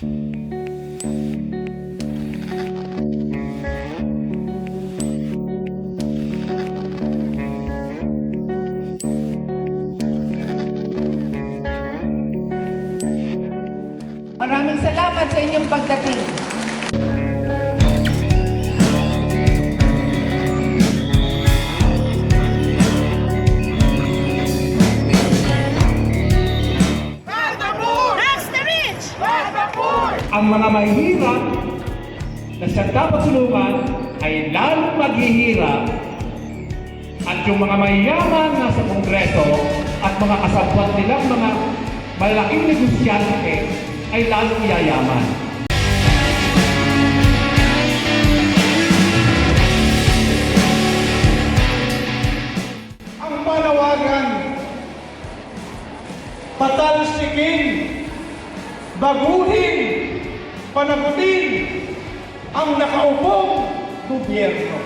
Maraming salamat sa inyong pagdating. Ang mga mahihirap na siya dapat tulungan ay lalong maghihirap. At yung mga mayayaman na sa Kongreso at mga kasabwat nilang mga malaking negosyante ay lalong yayaman. Ang panawagan, patalsikin, baguhin, panagutin ang nakaupong gobyerno.